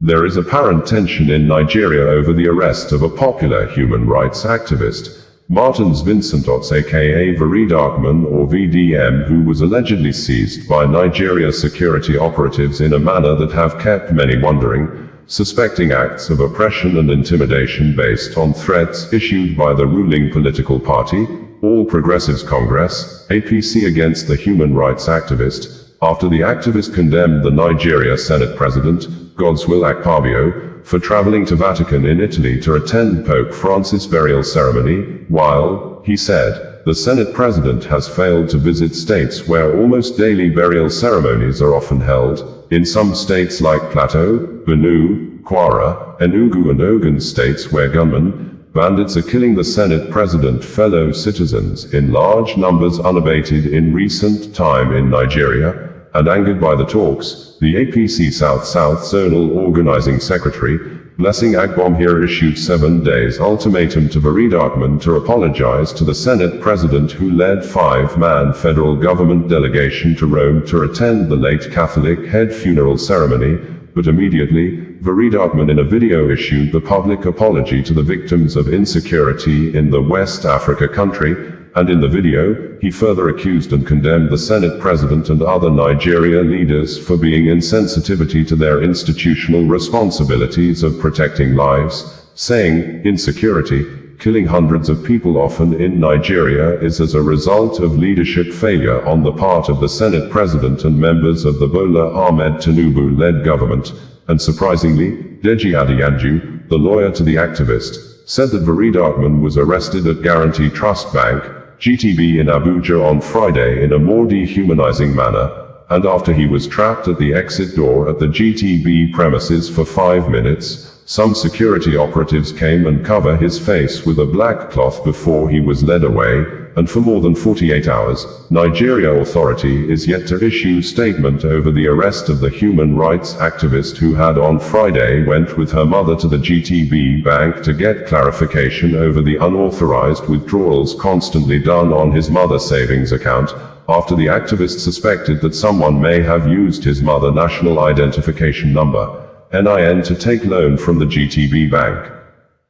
There is apparent tension in Nigeria over the arrest of a popular human rights activist, Martin's Vincent Otse aka VeryDarkMan or VDM, who was allegedly seized by Nigeria security operatives in a manner that have kept many wondering, suspecting acts of oppression and intimidation based on threats issued by the ruling political party, All Progressives Congress, APC, against the human rights activist, after the activist condemned the Nigeria Senate President, Godswill Akpabio, for traveling to Vatican in Italy to attend Pope Francis' burial ceremony, while, he said, the Senate President has failed to visit states where almost daily burial ceremonies are often held, in some states like Plateau, Benue, Kwara, Enugu and Ogun States, where gunmen, bandits are killing the Senate President fellow citizens in large numbers unabated in recent time in Nigeria. And angered by the talks, the APC South-South Zonal Organizing Secretary, Blessing Agbomhere, issued 7 days ultimatum to VeryDarkMan to apologize to the Senate President, who led 5-man federal government delegation to Rome to attend the late Catholic head funeral ceremony, but immediately, VeryDarkMan in a video issued the public apology to the victims of insecurity in the West Africa country, and in the video, he further accused and condemned the Senate President and other Nigeria leaders for being insensitivity to their institutional responsibilities of protecting lives, saying, insecurity, killing hundreds of people often in Nigeria, is as a result of leadership failure on the part of the Senate President and members of the Bola Ahmed Tinubu-led government, and surprisingly, Deji Adeyanju, the lawyer to the activist, said that VeryDarkMan was arrested at Guarantee Trust Bank, GTB in Abuja on Friday in a more dehumanizing manner, and after he was trapped at the exit door at the GTB premises for 5 minutes, some security operatives came and covered his face with a black cloth before he was led away, and for more than 48 hours, Nigeria authority is yet to issue statement over the arrest of the human rights activist who had on Friday went with her mother to the GTB bank to get clarification over the unauthorized withdrawals constantly done on his mother's savings account, after the activist suspected that someone may have used his mother's national identification number, NIN, to take loan from the GTB bank.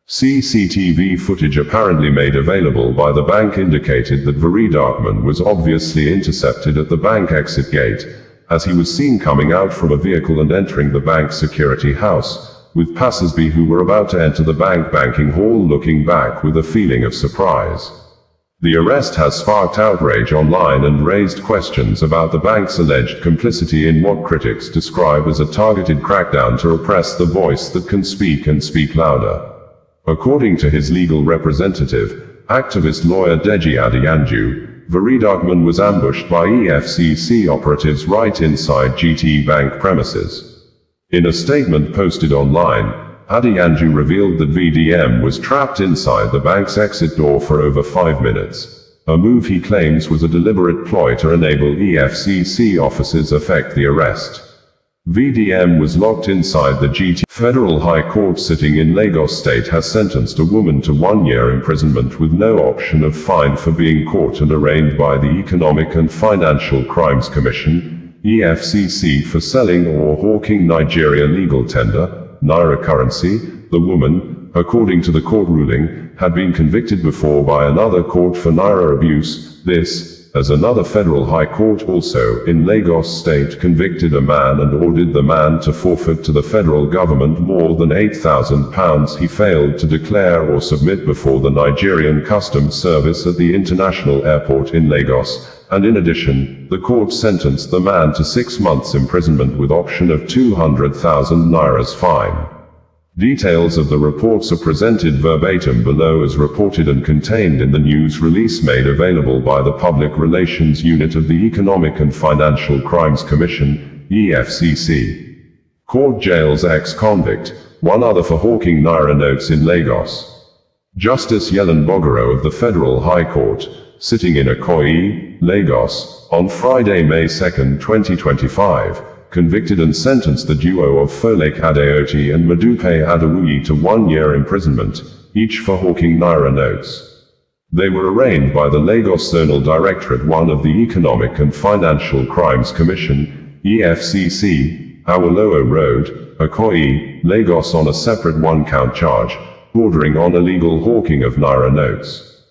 CCTV footage apparently made available by the bank indicated that VeryDarkMan was obviously intercepted at the bank exit gate, as he was seen coming out from a vehicle and entering the bank security house, with passers-by who were about to enter the banking hall looking back with a feeling of surprise. The arrest has sparked outrage online and raised questions about the bank's alleged complicity in what critics describe as a targeted crackdown to repress the voice that can speak and speak louder. According to his legal representative, activist lawyer Deji Adeyanju, VeryDarkMan was ambushed by EFCC operatives right inside GT Bank premises. In a statement posted online, Adeyanju revealed that VDM was trapped inside the bank's exit door for over 5 minutes, a move he claims was a deliberate ploy to enable EFCC officers effect the arrest. VDM was locked inside the GT. Federal High Court sitting in Lagos State has sentenced a woman to 1 year imprisonment with no option of fine for being caught and arraigned by the Economic and Financial Crimes Commission, EFCC, for selling or hawking Nigeria legal tender, Naira currency. The woman, according to the court ruling, had been convicted before by another court for Naira abuse. This, as another federal high court also in Lagos State convicted a man and ordered the man to forfeit to the federal government more than £8,000 he failed to declare or submit before the Nigerian Customs Service at the International Airport in Lagos, and in addition, the court sentenced the man to 6 months imprisonment with option of 200,000 Naira's fine. Details of the reports are presented verbatim below as reported and contained in the news release made available by the Public Relations Unit of the Economic and Financial Crimes Commission, EFCC. Court jails ex-convict, one other for hawking Naira notes in Lagos. Justice Yellen Bogoro of the Federal High Court, sitting in Ikoyi, Lagos, on Friday, May 2, 2025, convicted and sentenced the duo of Folake Adeoti and Madupe Adewuyi to 1 year imprisonment, each for hawking Naira notes. They were arraigned by the Lagos Zonal Directorate 1 of the Economic and Financial Crimes Commission, EFCC, Awolowo Road, Ikoyi, Lagos on a separate one-count charge, bordering on illegal hawking of naira notes.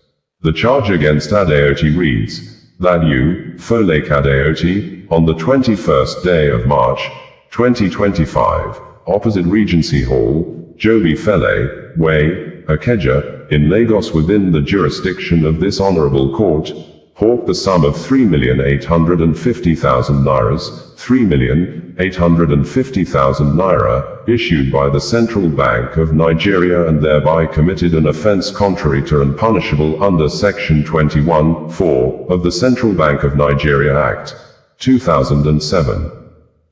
The charge against Adeoti reads, that you, Folake Adeoti, on the 21st day of March, 2025, opposite Regency Hall, Jobi Fele, Way, Ikeja, in Lagos within the jurisdiction of this honorable court, hawked the sum of 3,850,000 nairas, 3,850,000 naira, issued by the Central Bank of Nigeria and thereby committed an offense contrary to and punishable under Section 21(4) of the Central Bank of Nigeria Act, 2007.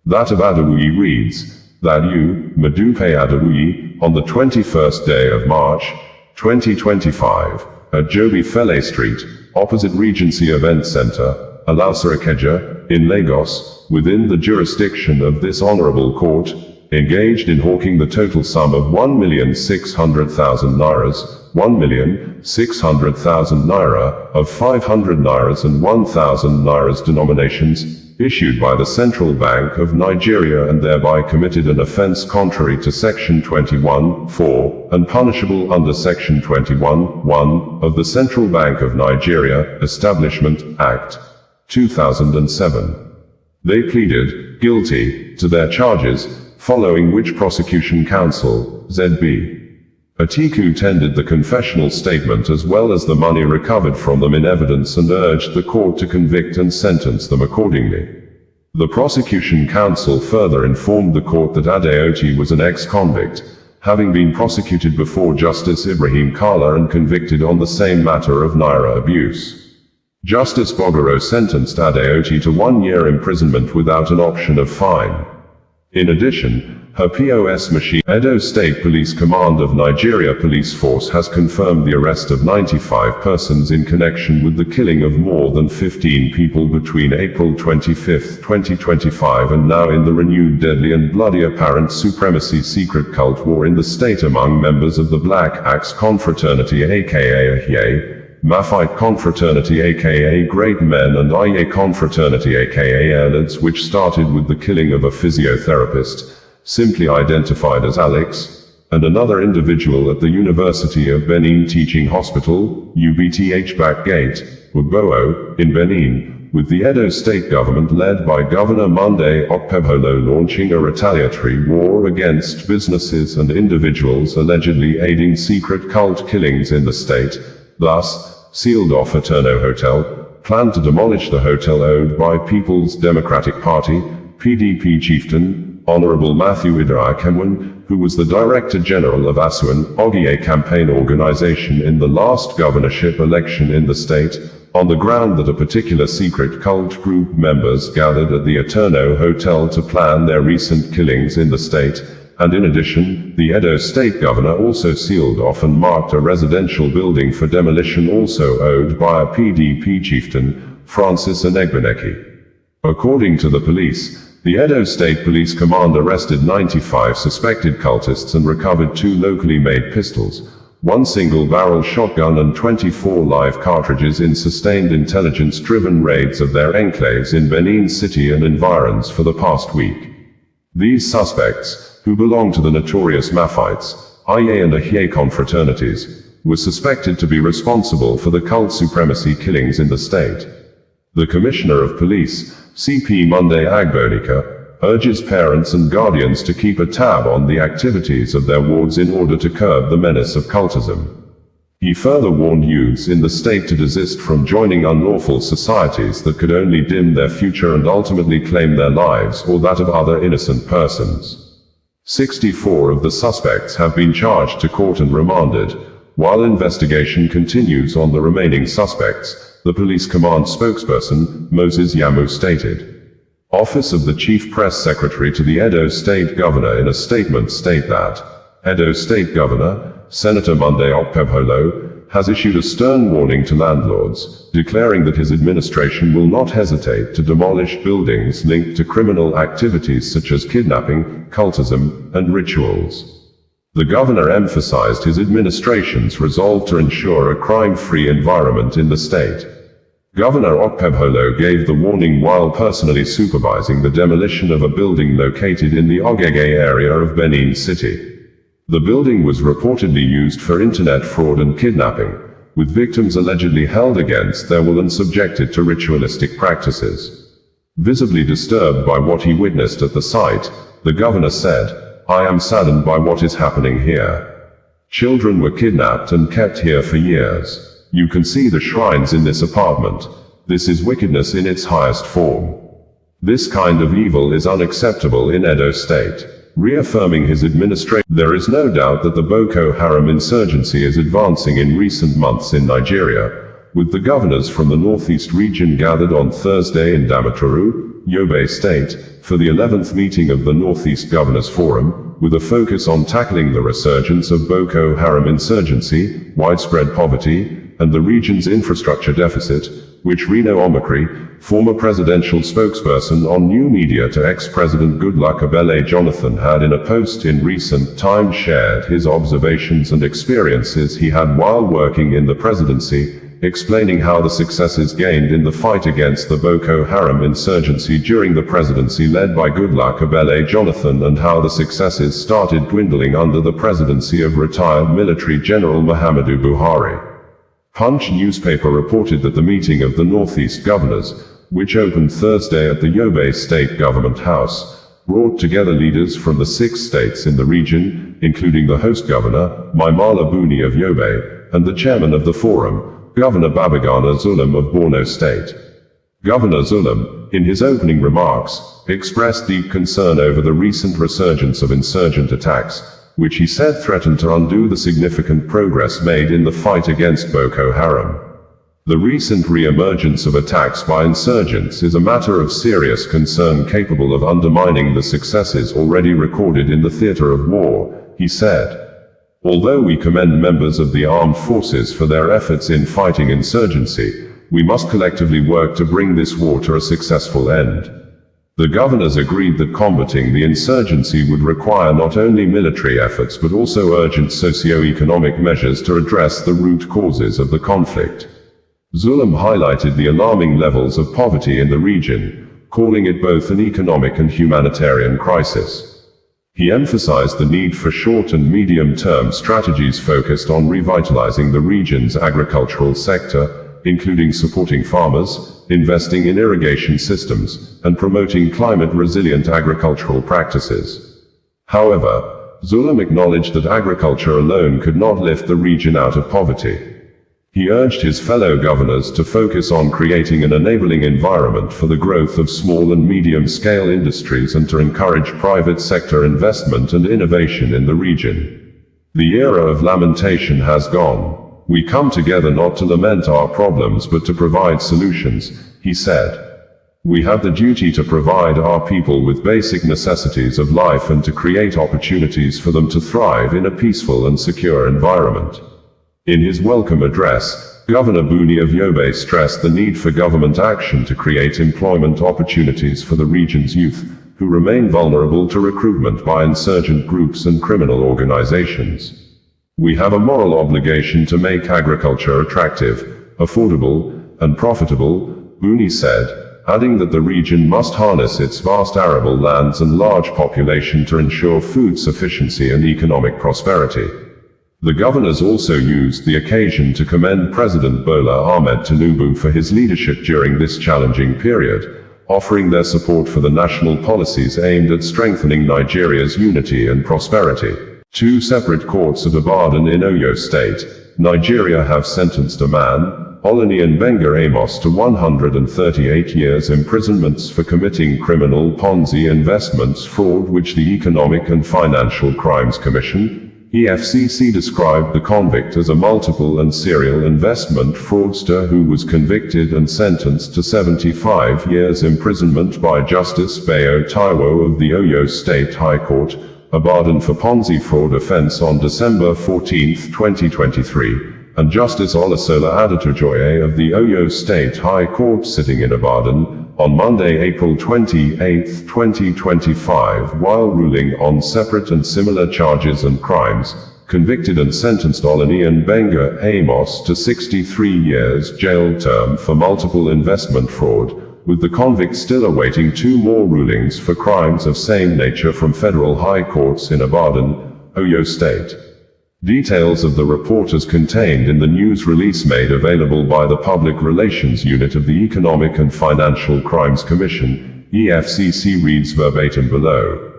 That of Adewuyi reads, that you, Modupe Adewuyi, on the 21st day of March, 2025, at Jobi Fele Street, opposite Regency Event Center, Alausa Ikeja, in Lagos, within the jurisdiction of this honorable court, engaged in hawking the total sum of 1,600,000 nairas, 1,600,000 naira, of 500 nairas and 1,000 nairas denominations, issued by the Central Bank of Nigeria and thereby committed an offense contrary to Section 21(4) and punishable under Section 21(1) of the Central Bank of Nigeria Establishment Act, 2007. They pleaded guilty to their charges, following which prosecution counsel, ZB. Atiku tendered the confessional statement as well as the money recovered from them in evidence and urged the court to convict and sentence them accordingly. The prosecution counsel further informed the court that Adeoti was an ex-convict, having been prosecuted before Justice Ibrahim Kala and convicted on the same matter of naira abuse. Justice Bogoro sentenced Adeoti to 1 year imprisonment without an option of fine. In addition, her POS machine, Edo State Police Command of Nigeria Police Force has confirmed the arrest of 95 persons in connection with the killing of more than 15 people between April 25, 2025 and now in the renewed deadly and bloody apparent supremacy secret cult war in the state among members of the Black Axe Confraternity aka Ahye, Maphite Confraternity aka Great Men and Aye Confraternity aka Airlids, which started with the killing of a physiotherapist, simply identified as Alex, and another individual at the University of Benin Teaching Hospital, UBTH Back Gate, Ugbowo, in Benin, with the Edo state government led by Governor Monday Okpebholo launching a retaliatory war against businesses and individuals allegedly aiding secret cult killings in the state, thus, sealed off Eterno Hotel, planned to demolish the hotel owned by People's Democratic Party, PDP chieftain, Honorable Matthew Idarakemwen, who was the Director General of Asuan Ogie campaign organization in the last governorship election in the state, on the ground that a particular secret cult group members gathered at the Eterno Hotel to plan their recent killings in the state, and in addition, the Edo state governor also sealed off and marked a residential building for demolition also owned by a PDP chieftain, Francis Enegbeneki. According to the police, the Edo State Police Command arrested 95 suspected cultists and recovered 2 locally made pistols, 1 single-barrel shotgun and 24 live cartridges in sustained intelligence-driven raids of their enclaves in Benin City and environs for the past week. These suspects, who belong to the notorious Maphites, Aye and Ahye confraternities, were suspected to be responsible for the cult supremacy killings in the state. The Commissioner of Police, CP Monday Agbonika, urges parents and guardians to keep a tab on the activities of their wards in order to curb the menace of cultism. He further warned youths in the state to desist from joining unlawful societies that could only dim their future and ultimately claim their lives or that of other innocent persons. 64 of the suspects have been charged to court and remanded, while investigation continues on the remaining suspects, the police command spokesperson, Moses Yamu stated. Office of the Chief Press Secretary to the Edo State Governor in a statement state that, Edo State Governor, Senator Monday Okpebholo, has issued a stern warning to landlords, declaring that his administration will not hesitate to demolish buildings linked to criminal activities such as kidnapping, cultism, and rituals. The governor emphasized his administration's resolve to ensure a crime-free environment in the state. Governor Akpabio gave the warning while personally supervising the demolition of a building located in the Ogege area of Benue City. The building was reportedly used for internet fraud and kidnapping, with victims allegedly held against their will and subjected to ritualistic practices. Visibly disturbed by what he witnessed at the site, the governor said, "I am saddened by what is happening here. Children were kidnapped and kept here for years. You can see the shrines in this apartment. This is wickedness in its highest form. This kind of evil is unacceptable in Edo State." Reaffirming his administration, there is no doubt that the Boko Haram insurgency is advancing in recent months in Nigeria, with the governors from the northeast region gathered on Thursday in Damaturu, Yobe State, for the 11th meeting of the Northeast Governors Forum, with a focus on tackling the resurgence of Boko Haram insurgency, widespread poverty, and the region's infrastructure deficit, which Reno Omokri, former presidential spokesperson on new media to ex-President Goodluck Ebele Jonathan, had in a post in recent time shared his observations and experiences he had while working in the presidency, explaining how the successes gained in the fight against the Boko Haram insurgency during the presidency led by Goodluck Ebele Jonathan and how the successes started dwindling under the presidency of retired military General Muhammadu Buhari. Punch newspaper reported that the meeting of the Northeast governors, which opened Thursday at the Yobe State Government House, brought together leaders from the 6 states in the region, including the host governor, Maimala Buni of Yobe, and the chairman of the forum, Governor Babagana Zulum of Borno State. Governor Zulum, in his opening remarks, expressed deep concern over the recent resurgence of insurgent attacks, which he said threatened to undo the significant progress made in the fight against Boko Haram. The recent re-emergence of attacks by insurgents is a matter of serious concern capable of undermining the successes already recorded in the theater of war, he said. Although we commend members of the armed forces for their efforts in fighting insurgency, we must collectively work to bring this war to a successful end. The governors agreed that combating the insurgency would require not only military efforts but also urgent socio-economic measures to address the root causes of the conflict. Zulum highlighted the alarming levels of poverty in the region, calling it both an economic and humanitarian crisis. He emphasized the need for short and medium-term strategies focused on revitalizing the region's agricultural sector, including supporting farmers, investing in irrigation systems, and promoting climate-resilient agricultural practices. However, Zulum acknowledged that agriculture alone could not lift the region out of poverty. He urged his fellow governors to focus on creating an enabling environment for the growth of small and medium-scale industries and to encourage private sector investment and innovation in the region. The era of lamentation has gone. We come together not to lament our problems but to provide solutions, he said. We have the duty to provide our people with basic necessities of life and to create opportunities for them to thrive in a peaceful and secure environment. In his welcome address, Governor Buni of Yobe stressed the need for government action to create employment opportunities for the region's youth, who remain vulnerable to recruitment by insurgent groups and criminal organizations. We have a moral obligation to make agriculture attractive, affordable, and profitable, Buni said, adding that the region must harness its vast arable lands and large population to ensure food sufficiency and economic prosperity. The governors also used the occasion to commend President Bola Ahmed Tinubu for his leadership during this challenging period, offering their support for the national policies aimed at strengthening Nigeria's unity and prosperity. 2 separate courts at Ibadan in Oyo State, Nigeria have sentenced a man, Olani and Benga Amos, to 138 years imprisonments for committing criminal Ponzi investments fraud which the Economic and Financial Crimes Commission, EFCC, described the convict as a multiple and serial investment fraudster who was convicted and sentenced to 75 years imprisonment by Justice Bayo Taiwo of the Oyo State High Court, Ibadan, for Ponzi fraud offense on December 14, 2023, and Justice Olusola Adetojoye of the Oyo State High Court sitting in Ibadan, on Monday, April 28, 2025, while ruling on separate and similar charges and crimes, convicted and sentenced Olaniyan Benga Amos to 63 years jail term for multiple investment fraud, with the convict still awaiting 2 more rulings for crimes of same nature from federal high courts in Ibadan, Oyo State. Details of the report as contained in the news release made available by the Public Relations Unit of the Economic and Financial Crimes Commission, EFCC reads verbatim below.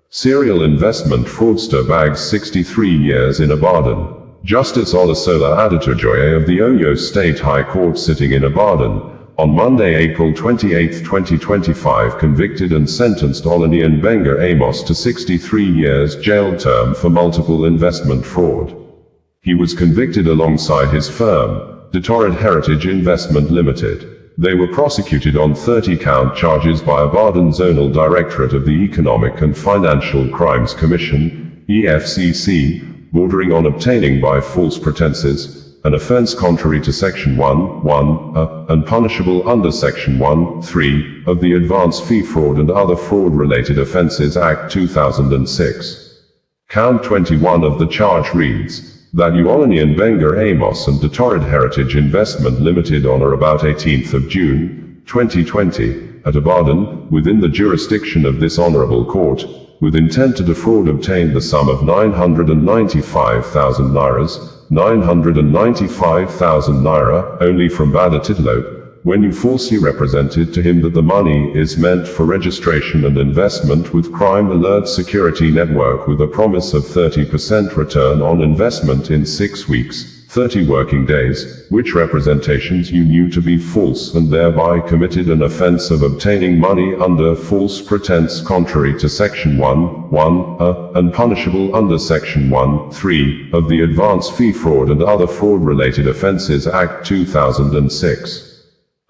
Serial investment fraudster bags 63 years in Ibadan. Justice Olusola Adetojoye of the Oyo State High Court sitting in Ibadan, on Monday, April 28, 2025 convicted and sentenced Olaniyan Benga Amos to 63 years jail term for multiple investment fraud. He was convicted alongside his firm, Detorred Heritage Investment Limited. They were prosecuted on 30-count charges by Ibadan Zonal Directorate of the Economic and Financial Crimes Commission, EFCC, bordering on obtaining by false pretenses, an offense contrary to Section 1(1) and punishable under Section 1(3) of the Advance Fee Fraud and Other Fraud-Related Offences Act 2006. Count 21 of the charge reads, that Olaniyan Benga Amos and Detorred Heritage Investment Limited on or about 18th of June, 2020, at Ibadan, within the jurisdiction of this Honorable Court, with intent to defraud obtained the sum of 995,000 naira, 995,000 naira, only from Bada Titlope, when you falsely represented to him that the money is meant for registration and investment with Crime Alert Security Network with a promise of 30% return on investment in 6 weeks, 30 working days, which representations you knew to be false and thereby committed an offense of obtaining money under false pretense contrary to Section 1(1) and punishable under Section 1(3) of the Advance Fee Fraud and Other Fraud-Related Offences Act 2006.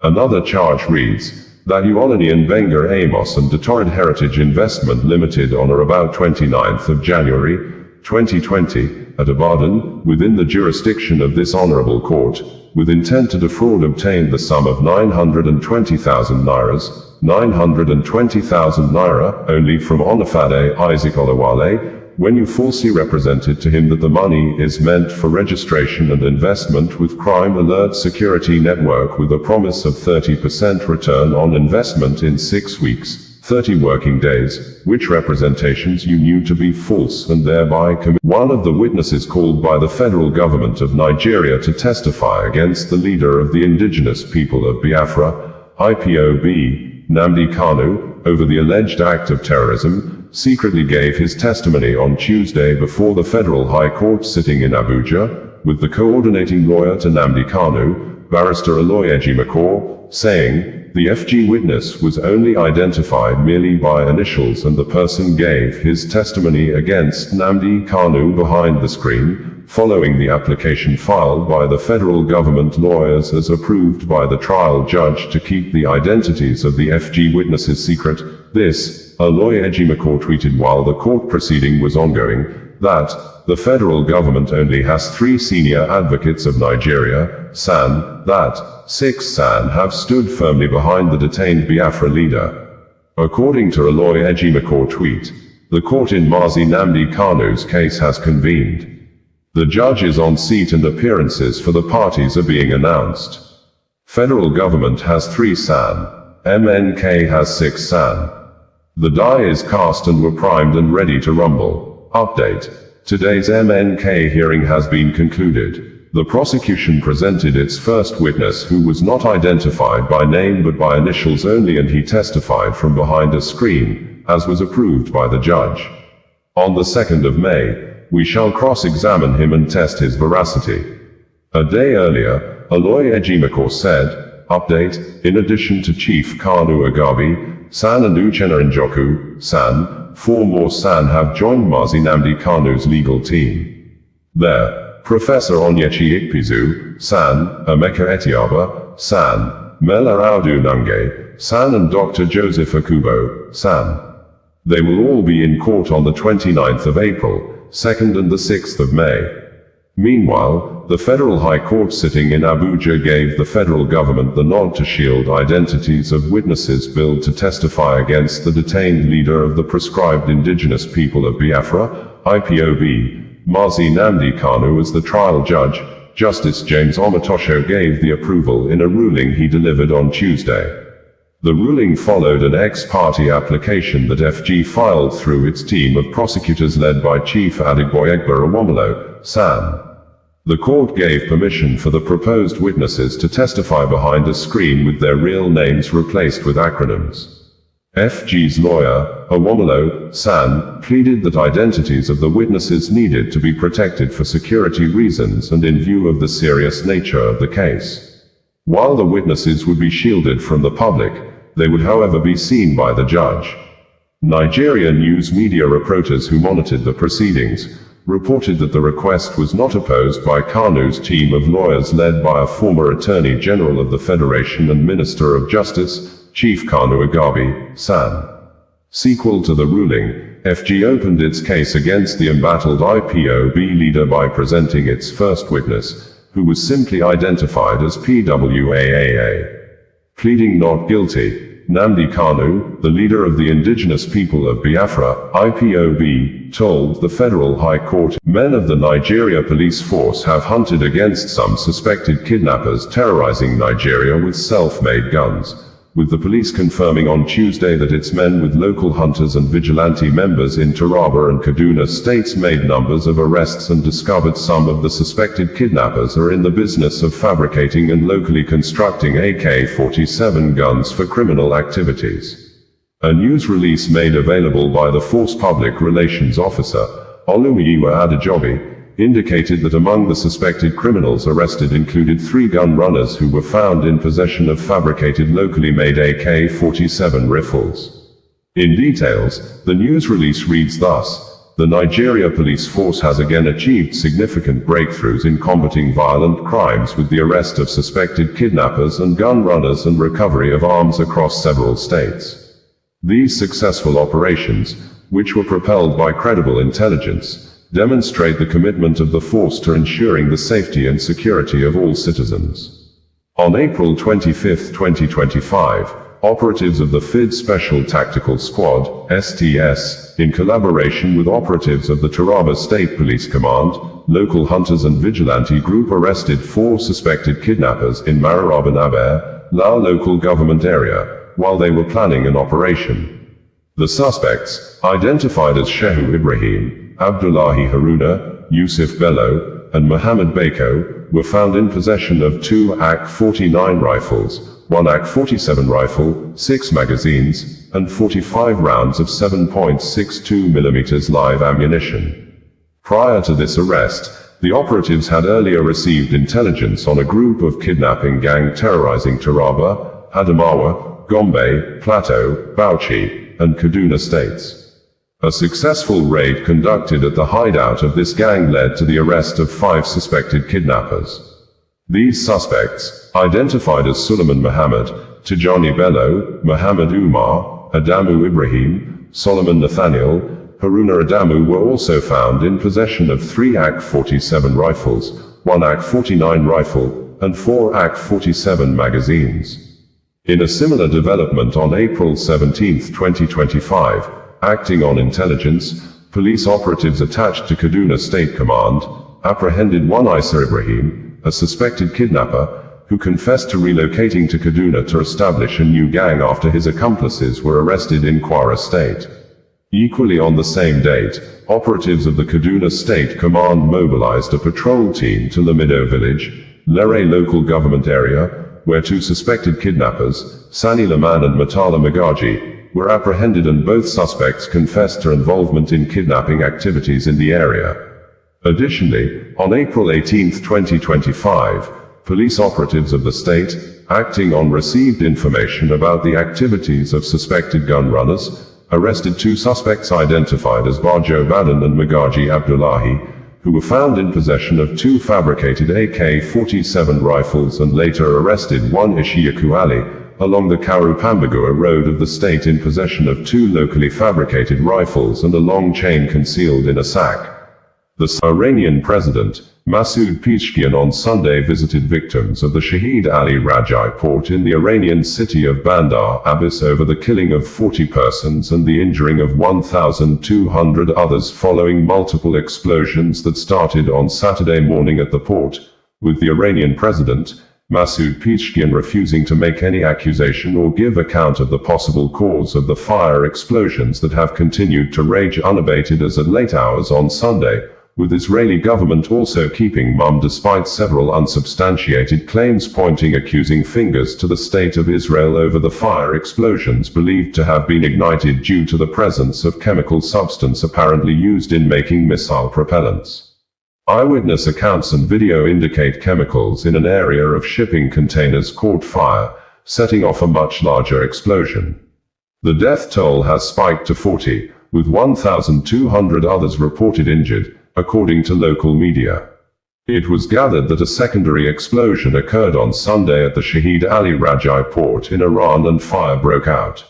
Another charge reads, that Olaniyan Benga Amos and Detorred Heritage Investment Limited on or about 29th of January, 2020, at Ibadan, within the jurisdiction of this Honorable Court, with intent to defraud obtained the sum of 920,000 naira, 920,000 naira, only from Onafade Isaac Olawale, when you falsely represented to him that the money is meant for registration and investment with Crime Alert Security Network with a promise of 30% return on investment in 6 weeks, 30 working days, which representations you knew to be false and thereby One of the witnesses called by the federal government of Nigeria to testify against the leader of the indigenous people of Biafra, IPOB, Nnamdi Kanu, over the alleged act of terrorism, secretly gave his testimony on Tuesday before the Federal High Court sitting in Abuja, with the coordinating lawyer to Nnamdi Kanu, Barrister Oloyeji McCaw, saying, the FG witness was only identified merely by initials and the person gave his testimony against Nnamdi Kanu behind the screen, following the application filed by the federal government lawyers as approved by the trial judge to keep the identities of the FG witnesses secret. This, Oloyeji McCaw tweeted while the court proceeding was ongoing, that the federal government only has 3 senior advocates of Nigeria, SAN, that 6 SAN have stood firmly behind the detained Biafra leader. According to Oloyeji McCaw tweet, the court in Mazi Nnamdi Kanu's case has convened. The judge is on seat and appearances for the parties are being announced. Federal government has 3 SAN. MNK has 6 SAN. The die is cast and we're primed and ready to rumble. Update. Today's MNK hearing has been concluded. The prosecution presented its first witness who was not identified by name but by initials only, and he testified from behind a screen, as was approved by the judge. On the 2nd of May, we shall cross-examine him and test his veracity. A day earlier, Oloyeji McCaw said, update, in addition to Chief Kanu Agabi, SAN and Uchenna Njoku, SAN, 4 more SAN have joined Mazi Nnamdi Kanu's legal team. There, Professor Onyechi Ikpizu, SAN, Emeka Etiaba, SAN, Mela Audu Nange, SAN and Dr. Joseph Akubo, SAN. They will all be in court on the 29th of April, 2nd and the 6th of May. Meanwhile, the Federal High Court sitting in Abuja gave the federal government the nod to shield identities of witnesses billed to testify against the detained leader of the proscribed indigenous people of Biafra, IPOB, Mazi Nnamdi Kanu as the trial judge, Justice James Omotosho gave the approval in a ruling he delivered on Tuesday. The ruling followed an ex-parte application that FG filed through its team of prosecutors led by Chief Adigboyegba Awomolo, SAN. The court gave permission for the proposed witnesses to testify behind a screen with their real names replaced with acronyms. FG's lawyer, Awomolo, SAN, pleaded that identities of the witnesses needed to be protected for security reasons and in view of the serious nature of the case. While the witnesses would be shielded from the public, they would however be seen by the judge. Nigerian news media reporters who monitored the proceedings reported that the request was not opposed by Kanu's team of lawyers led by a former Attorney General of the Federation and Minister of Justice, Chief Kanu Agabi, SAN. Sequel to the ruling, FG opened its case against the embattled IPOB leader by presenting its first witness, who was simply identified as PWAAA. Pleading not guilty, Nnamdi Kanu, the leader of the indigenous people of Biafra, IPOB, told the Federal High Court, "Men of the Nigeria police force have hunted against some suspected kidnappers terrorizing Nigeria with self-made guns," with the police confirming on Tuesday that its men with local hunters and vigilante members in Taraba and Kaduna states made numbers of arrests and discovered some of the suspected kidnappers are in the business of fabricating and locally constructing AK-47 guns for criminal activities. A news release made available by the Force Public Relations Officer, Olumiyiwa Adejobi, indicated that among the suspected criminals arrested included 3 gun runners who were found in possession of fabricated locally made AK-47 rifles. In details, the news release reads thus: "The Nigeria police force has again achieved significant breakthroughs in combating violent crimes with the arrest of suspected kidnappers and gun runners and recovery of arms across several states. These successful operations, which were propelled by credible intelligence, demonstrate the commitment of the force to ensuring the safety and security of all citizens." On April 25, 2025, operatives of the FID Special Tactical Squad, STS, in collaboration with operatives of the Taraba State Police Command, local hunters and vigilante group arrested 4 suspected kidnappers in Mararaba, Lao local government area, while they were planning an operation. The suspects, identified as Shehu Ibrahim, Abdullahi Haruna, Yusuf Bello, and Muhammad Bako, were found in possession of 2 AK-49 rifles, 1 AK-47 rifle, 6 magazines, and 45 rounds of 7.62 mm live ammunition. Prior to this arrest, the operatives had earlier received intelligence on a group of kidnapping gang terrorizing Taraba, Adamawa, Gombe, Plateau, Bauchi, and Kaduna states. A successful raid conducted at the hideout of this gang led to the arrest of 5 suspected kidnappers. These suspects, identified as Suleiman Muhammad, Tijani Bello, Muhammad Umar, Adamu Ibrahim, Solomon Nathaniel, Haruna Adamu, were also found in possession of 3 AK-47 rifles, 1 AK-49 rifle, and 4 AK-47 magazines. In a similar development on April 17, 2025, acting on intelligence, police operatives attached to Kaduna State Command apprehended one Isa Ibrahim, a suspected kidnapper, who confessed to relocating to Kaduna to establish a new gang after his accomplices were arrested in Kwara State. Equally on the same date, operatives of the Kaduna State Command mobilized a patrol team to Lamido Village, Lere local government area, where 2 suspected kidnappers, Sani Laman and Matala Magaji, were apprehended, and both suspects confessed to involvement in kidnapping activities in the area. Additionally, on April 18, 2025, police operatives of the state, acting on received information about the activities of suspected gun runners, arrested 2 suspects identified as Bajo Badan and Magaji Abdullahi, who were found in possession of 2 fabricated AK-47 rifles, and later arrested 1 Ishiyaku Ali, along the Karupambagua Road of the state in possession of 2 locally fabricated rifles and a long chain concealed in a sack. The Iranian president, Masoud Pezeshkian on Sunday visited victims of the Shahid Ali Rajai port in the Iranian city of Bandar Abbas over the killing of 40 persons and the injuring of 1,200 others following multiple explosions that started on Saturday morning at the port, with the Iranian president, Masoud Pezeshkian, refusing to make any accusation or give account of the possible cause of the fire explosions that have continued to rage unabated as at late hours on Sunday, with Israeli government also keeping mum despite several unsubstantiated claims pointing accusing fingers to the state of Israel over the fire explosions believed to have been ignited due to the presence of chemical substance apparently used in making missile propellants. Eyewitness accounts and video indicate chemicals in an area of shipping containers caught fire, setting off a much larger explosion. The death toll has spiked to 40, with 1,200 others reported injured, according to local media. It was gathered that a secondary explosion occurred on Sunday at the Shahid Ali Rajai port in Iran and fire broke out.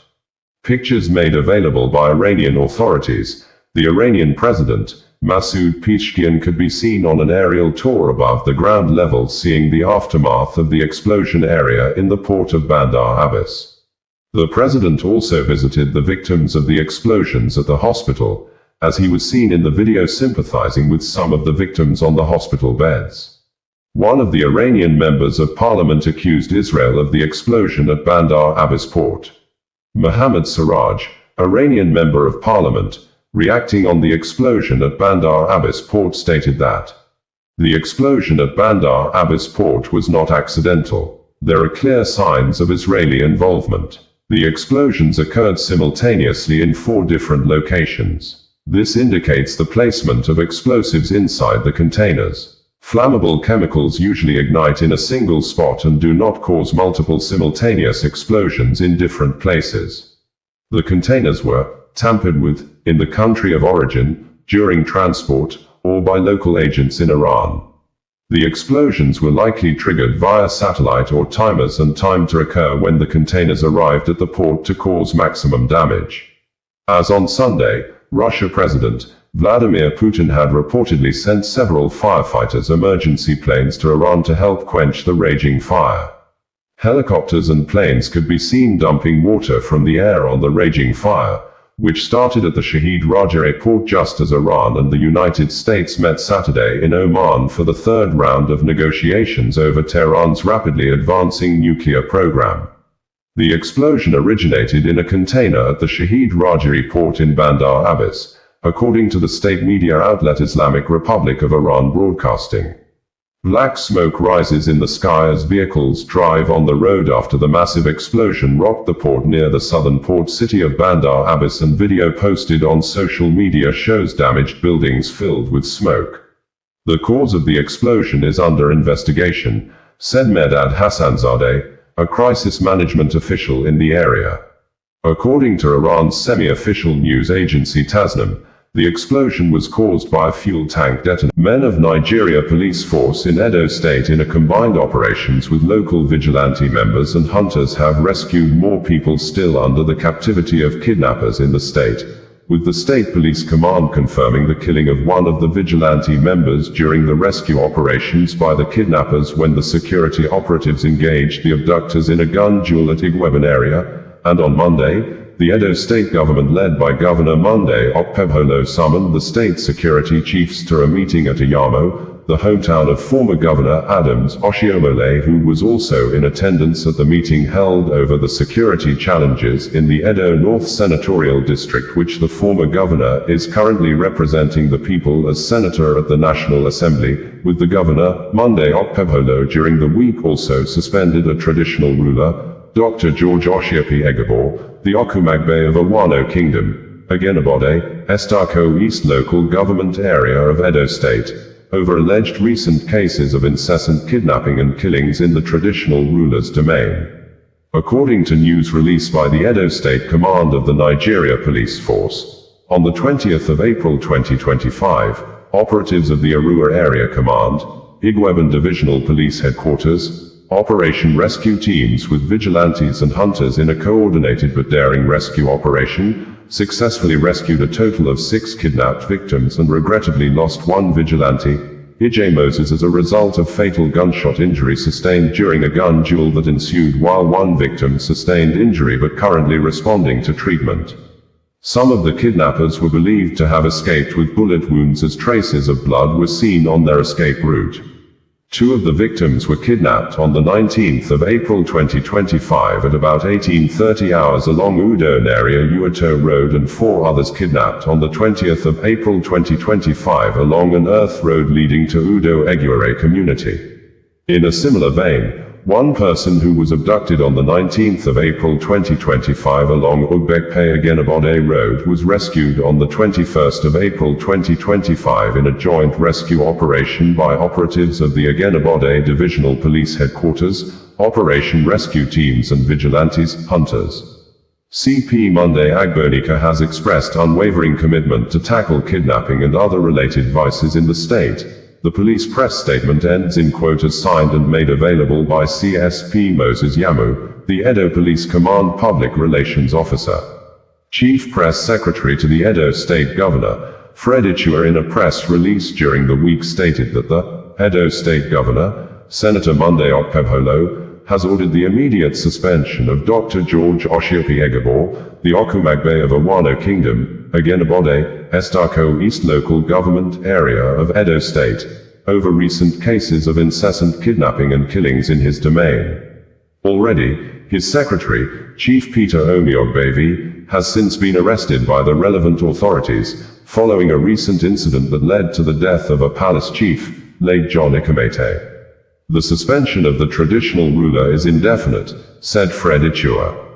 Pictures made available by Iranian authorities, the Iranian president, Masoud Pezeshkian, could be seen on an aerial tour above the ground level seeing the aftermath of the explosion area in the port of Bandar Abbas. The president also visited the victims of the explosions at the hospital, as he was seen in the video sympathizing with some of the victims on the hospital beds. One of the Iranian members of parliament accused Israel of the explosion at Bandar Abbas port. Mohammad Siraj, Iranian member of parliament, reacting on the explosion at Bandar Abbas port, stated that the explosion at Bandar Abbas port was not accidental. There are clear signs of Israeli involvement. The explosions occurred simultaneously in 4 different locations. This indicates the placement of explosives inside the containers. Flammable chemicals usually ignite in a single spot and do not cause multiple simultaneous explosions in different places. The containers were tampered with in the country of origin, during transport, or by local agents in Iran. The explosions were likely triggered via satellite or timers and timed to occur when the containers arrived at the port to cause maximum damage. As on Sunday, Russia President Vladimir Putin had reportedly sent several firefighters' emergency planes to Iran to help quench the raging fire. Helicopters and planes could be seen dumping water from the air on the raging fire, which started at the Shahid Rajai port just as Iran and the United States met Saturday in Oman for the 3rd round of negotiations over Tehran's rapidly advancing nuclear program. The explosion originated in a container at the Shahid Rajai port in Bandar Abbas, according to the state media outlet Islamic Republic of Iran Broadcasting. Black smoke rises in the sky as vehicles drive on the road after the massive explosion rocked the port near the southern port city of Bandar Abbas, and video posted on social media shows damaged buildings filled with smoke. The cause of the explosion is under investigation, said Medad Hassanzadeh, a crisis management official in the area. According to Iran's semi-official news agency Tasnim, the explosion was caused by a fuel tank detonator. Men of Nigeria police force in Edo State in a combined operations with local vigilante members and hunters have rescued more people still under the captivity of kidnappers in the state, with the state police command confirming the killing of one of the vigilante members during the rescue operations by the kidnappers when the security operatives engaged the abductors in a gun duel at Igwebon area, and on Monday, the Edo state government led by Governor Monday Okpebholo summoned the state security chiefs to a meeting at Ayamo, the hometown of former Governor Adams Oshiomhole, who was also in attendance at the meeting held over the security challenges in the Edo North Senatorial District, which the former governor is currently representing the people as senator at the National Assembly, with the governor, Monday Okpebholo, during the week also suspended a traditional ruler, Dr. George Oshiepi Egabor, the Okumagbe of Awano Kingdom, Agenabode, Estako East local government area of Edo State, over alleged recent cases of incessant kidnapping and killings in the traditional ruler's domain. According to news released by the Edo State Command of the Nigeria Police Force, on the 20th of April 2025, operatives of the Arua Area Command, Igwebon Divisional Police Headquarters, Operation Rescue teams with vigilantes and hunters in a coordinated but daring rescue operation, successfully rescued a total of 6 kidnapped victims and regrettably lost 1 vigilante, Ije Moses as a result of fatal gunshot injury sustained during a gun duel that ensued, while one victim sustained injury but currently responding to treatment. Some of the kidnappers were believed to have escaped with bullet wounds as traces of blood were seen on their escape route. Two of the victims were kidnapped on the 19th of April 2025 at about 18:30 hours along Udo area Uato Road, and four others kidnapped on the 20th of April 2025 along an earth road leading to Udo Eguere community. In a similar vein, one person who was abducted on the 19th of April 2025 along Ugbekpe Agenabode Road was rescued on the 21st of April 2025 in a joint rescue operation by operatives of the Agenabode Divisional Police Headquarters, Operation Rescue Teams and Vigilantes, Hunters. CP Monday Agbomhere has expressed unwavering commitment to tackle kidnapping and other related vices in the state. The police press statement ends in quote, as signed and made available by CSP Moses Yamu, the Edo Police Command Public Relations Officer. Chief Press Secretary to the Edo State Governor, Fred Ichua, in a press release during the week stated that the Edo State Governor, Senator Monday Okpebholo, has ordered the immediate suspension of Dr. George Oshiopi Egabor, the Okumagbe of Awano Kingdom, Agenabode, Estako East Local Government Area of Edo State, over recent cases of incessant kidnapping and killings in his domain. Already, his secretary, Chief Peter Omiogbevi, has since been arrested by the relevant authorities, following a recent incident that led to the death of a palace chief, late John Ikamete. The suspension of the traditional ruler is indefinite, said Fred Ichua.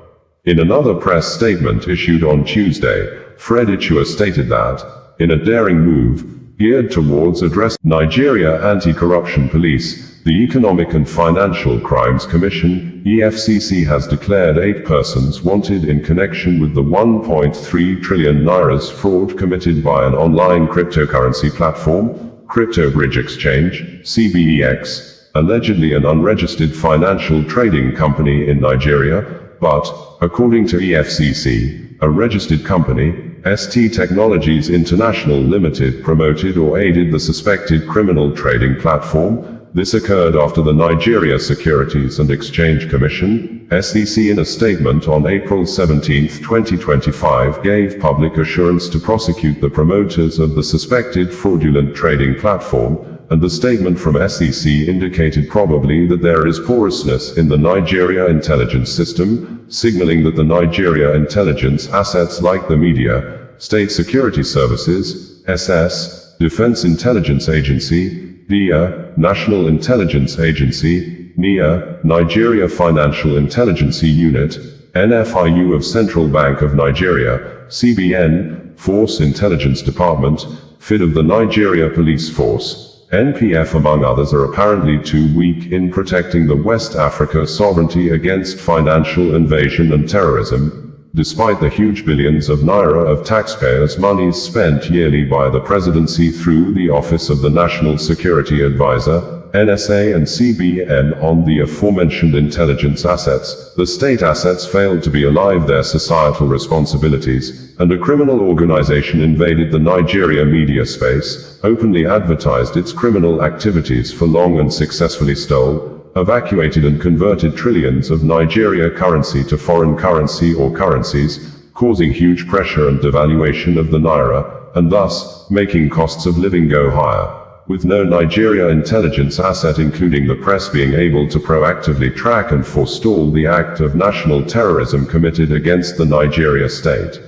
In another press statement issued on Tuesday, Fred Ichua stated that, in a daring move, geared towards addressing Nigeria Anti-Corruption Police, the Economic and Financial Crimes Commission, EFCC, has declared 8 persons wanted in connection with the 1.3 trillion naira's fraud committed by an online cryptocurrency platform, Crypto Bridge Exchange, CBEX, allegedly an unregistered financial trading company in Nigeria, but, according to EFCC, a registered company, ST Technologies International Limited, promoted or aided the suspected criminal trading platform. This occurred after the Nigeria Securities and Exchange Commission, SEC, in a statement on April 17, 2025, gave public assurance to prosecute the promoters of the suspected fraudulent trading platform, and the statement from SEC indicated probably that there is porousness in the Nigeria intelligence system, signaling that the Nigeria intelligence assets like the media, State Security Services, SS, Defense Intelligence Agency, DIA, National Intelligence Agency, NIA, Nigeria Financial Intelligence Unit, NFIU of Central Bank of Nigeria, CBN, Force Intelligence Department, FID of the Nigeria Police Force, NPF, among others, are apparently too weak in protecting the West Africa sovereignty against financial invasion and terrorism, despite the huge billions of naira of taxpayers' monies spent yearly by the presidency through the Office of the National Security Advisor, NSA and CBN on the aforementioned intelligence assets. The state assets failed to be alive their societal responsibilities, and a criminal organization invaded the Nigeria media space, openly advertised its criminal activities for long and successfully stole, evacuated and converted trillions of Nigeria currency to foreign currency or currencies, causing huge pressure and devaluation of the naira, and thus, making costs of living go higher. With no Nigeria intelligence asset, including the press, being able to proactively track and forestall the act of national terrorism committed against the Nigeria state.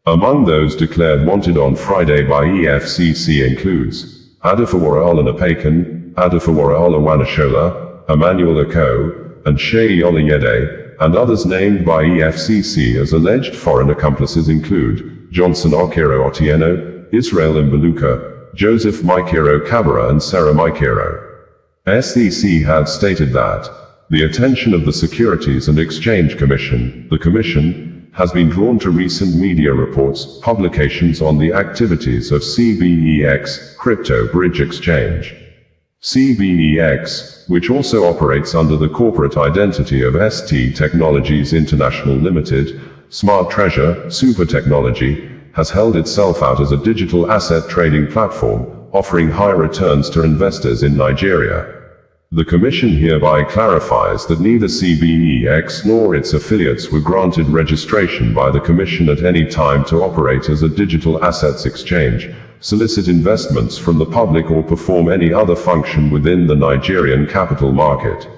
Among those declared wanted on Friday by EFCC includes Adefawara Olanapakan, Adefawara Olawanashola, Emmanuel Ako, and Sheyi Olayede, and others named by EFCC as alleged foreign accomplices include Johnson Okero Otieno, Israel Mbaluka, Joseph Mikero Kabara and Sarah Mikero. SEC had stated that the attention of the Securities and Exchange Commission, the Commission, has been drawn to recent media reports, publications on the activities of CBEX, Crypto Bridge Exchange. CBEX, which also operates under the corporate identity of ST Technologies International Limited, Smart Treasure, Super Technology, has held itself out as a digital asset trading platform, offering high returns to investors in Nigeria. The Commission hereby clarifies that neither CBEX nor its affiliates were granted registration by the Commission at any time to operate as a digital assets exchange, solicit investments from the public or perform any other function within the Nigerian capital market.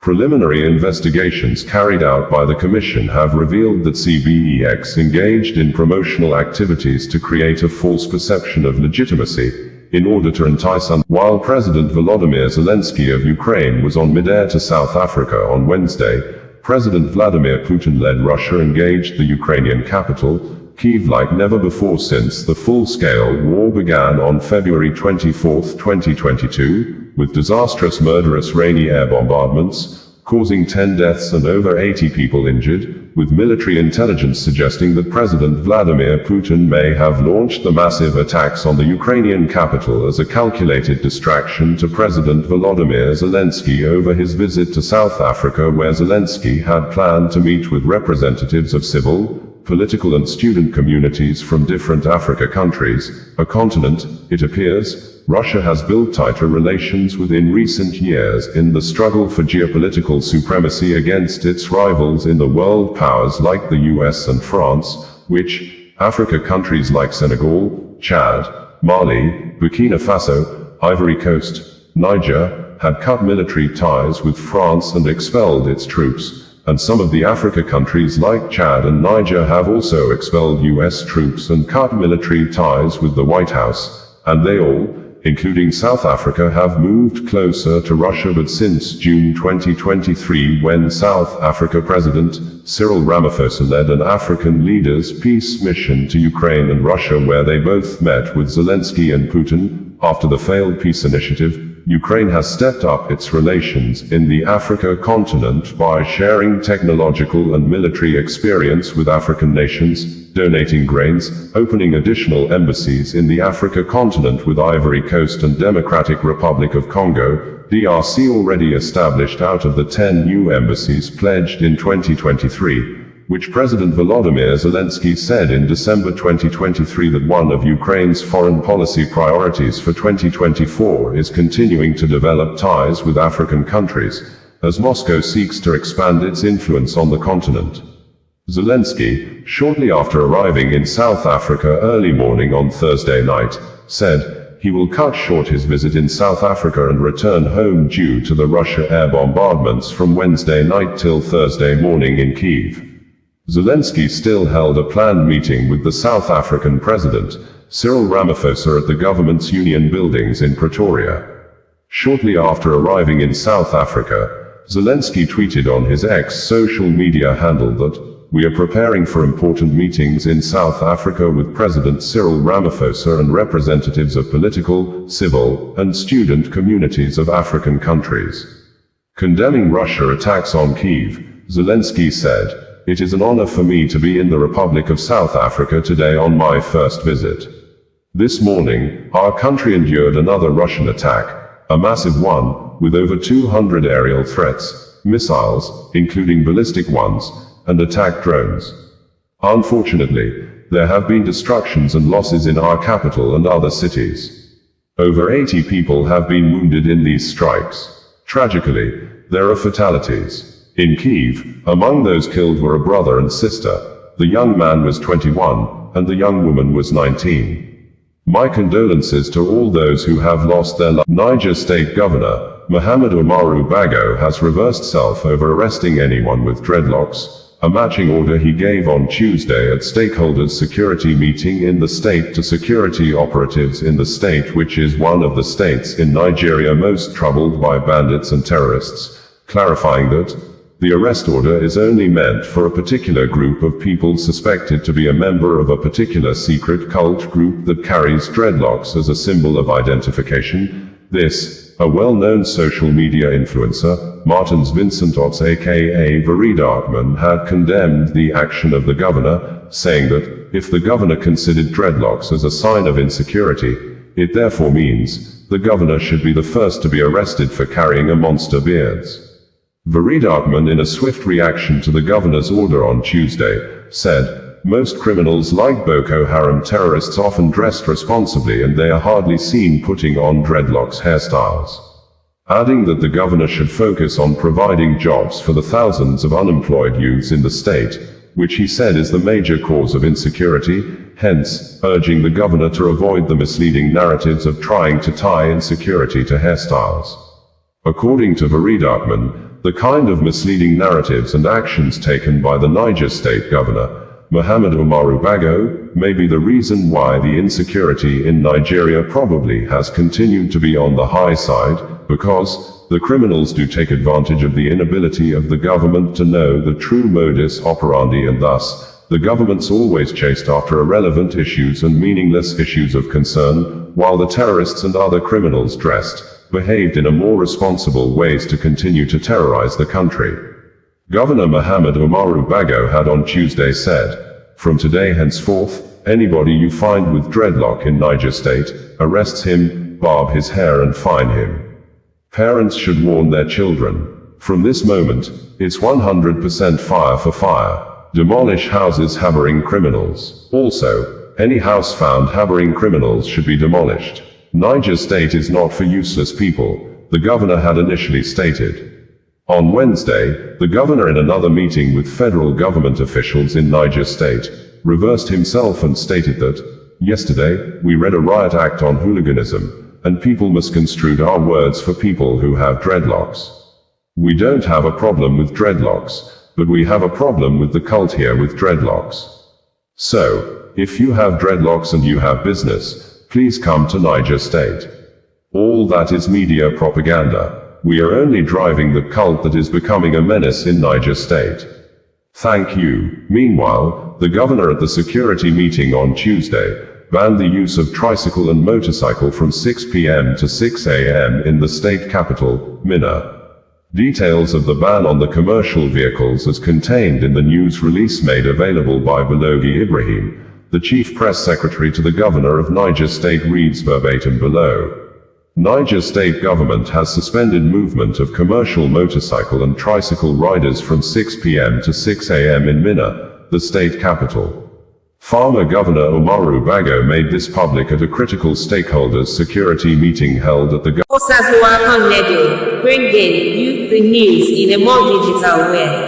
Preliminary investigations carried out by the Commission have revealed that CBEX engaged in promotional activities to create a false perception of legitimacy, in order to entice while President Volodymyr Zelensky of Ukraine was on mid-air to South Africa on Wednesday, President Vladimir Putin-led Russia engaged the Ukrainian capital, Kyiv, like never before since the full-scale war began on February 24, 2022, with disastrous murderous rainy air bombardments, causing 10 deaths and over 80 people injured, with military intelligence suggesting that President Vladimir Putin may have launched the massive attacks on the Ukrainian capital as a calculated distraction to President Volodymyr Zelensky over his visit to South Africa, where Zelensky had planned to meet with representatives of civil, political and student communities from different Africa countries, a continent, it appears, Russia has built tighter relations with in recent years in the struggle for geopolitical supremacy against its rivals in the world powers like the US and France, which, Africa countries like Senegal, Chad, Mali, Burkina Faso, Ivory Coast, Niger, had cut military ties with France and expelled its troops. And some of the Africa countries like Chad and Niger have also expelled US troops and cut military ties with the White House, and they all, including South Africa, have moved closer to Russia. But since June 2023, when South Africa President Cyril Ramaphosa led an African leaders' peace mission to Ukraine and Russia, where they both met with Zelensky and Putin, after the failed peace initiative, Ukraine has stepped up its relations in the Africa continent by sharing technological and military experience with African nations, donating grains, opening additional embassies in the Africa continent with Ivory Coast and Democratic Republic of Congo, DRC already established out of the 10 new embassies pledged in 2023. Which President Volodymyr Zelensky said in December 2023 that one of Ukraine's foreign policy priorities for 2024 is continuing to develop ties with African countries, as Moscow seeks to expand its influence on the continent. Zelensky, shortly after arriving in South Africa early morning on Thursday night, said he will cut short his visit in South Africa and return home due to the Russia air bombardments from Wednesday night till Thursday morning in Kyiv. Zelensky still held a planned meeting with the South African president, Cyril Ramaphosa, at the government's union buildings in Pretoria. Shortly after arriving in South Africa, Zelensky tweeted on his X social media handle that, "We are preparing for important meetings in South Africa with President Cyril Ramaphosa and representatives of political, civil, and student communities of African countries." Condemning Russia attacks on Kyiv, Zelensky said, "It is an honor for me to be in the Republic of South Africa today on my first visit. This morning, our country endured another Russian attack, a massive one, with over 200 aerial threats, missiles, including ballistic ones, and attack drones. Unfortunately, there have been destructions and losses in our capital and other cities. Over 80 people have been wounded in these strikes. Tragically, there are fatalities. In Kyiv, among those killed were a brother and sister. The young man was 21, and the young woman was 19. My condolences to all those who have lost their lives." Niger State Governor, Mohamed Umaru Bago, has reversed self over arresting anyone with dreadlocks, a matching order he gave on Tuesday at stakeholders' security meeting in the state to security operatives in the state, which is one of the states in Nigeria most troubled by bandits and terrorists, clarifying that, "The arrest order is only meant for a particular group of people suspected to be a member of a particular secret cult group that carries dreadlocks as a symbol of identification." This, a well-known social media influencer, Martins Vincent Otse aka VeryDarkMan, had condemned the action of the governor, saying that, if the governor considered dreadlocks as a sign of insecurity, it therefore means the governor should be the first to be arrested for carrying a monster beards. VeryDarkMan, in a swift reaction to the governor's order on Tuesday, said, Most criminals like Boko Haram terrorists often dressed responsibly and they are hardly seen putting on dreadlocks hairstyles. Adding that the governor should focus on providing jobs for the thousands of unemployed youths in the state, which he said is the major cause of insecurity, hence, urging the governor to avoid the misleading narratives of trying to tie insecurity to hairstyles. According to VeryDarkMan, the kind of misleading narratives and actions taken by the Niger State Governor, Muhammad Umaru Bago, may be the reason why the insecurity in Nigeria probably has continued to be on the high side, because the criminals do take advantage of the inability of the government to know the true modus operandi, and thus, the government's always chased after irrelevant issues and meaningless issues of concern, while the terrorists and other criminals behaved in a more responsible ways to continue to terrorize the country. Governor Muhammad Umaru Bago had on Tuesday said, "From today henceforth, anybody you find with dreadlock in Niger State, arrests him, barb his hair and fine him." Parents should warn their children. From this moment, it's 100% fire for fire. Demolish houses harboring criminals. Also, any house found harboring criminals should be demolished. Niger State is not for useless people, the governor had initially stated. On Wednesday, the governor, in another meeting with federal government officials in Niger State, reversed himself and stated that, "Yesterday, we read a riot act on hooliganism, and people misconstrued our words for people who have dreadlocks. We don't have a problem with dreadlocks, but we have a problem with the cult here with dreadlocks. So, if you have dreadlocks and you have business, please come to Niger State. All that is media propaganda. We are only driving the cult that is becoming a menace in Niger State. Thank you." Meanwhile, the governor at the security meeting on Tuesday banned the use of tricycle and motorcycle from 6 p.m. to 6 a.m. in the state capital, Minna. Details of the ban on the commercial vehicles as contained in the news release made available by Balogi Ibrahim, the chief press secretary to the governor of Niger State, reads verbatim below. Niger State government has suspended movement of commercial motorcycle and tricycle riders from 6 p.m. to 6 a.m. in Minna, the state capital. Former Governor Umaru Bago made this public at a critical stakeholders security meeting held at the Godswill Akpabio, bringing you the news in a more digital way.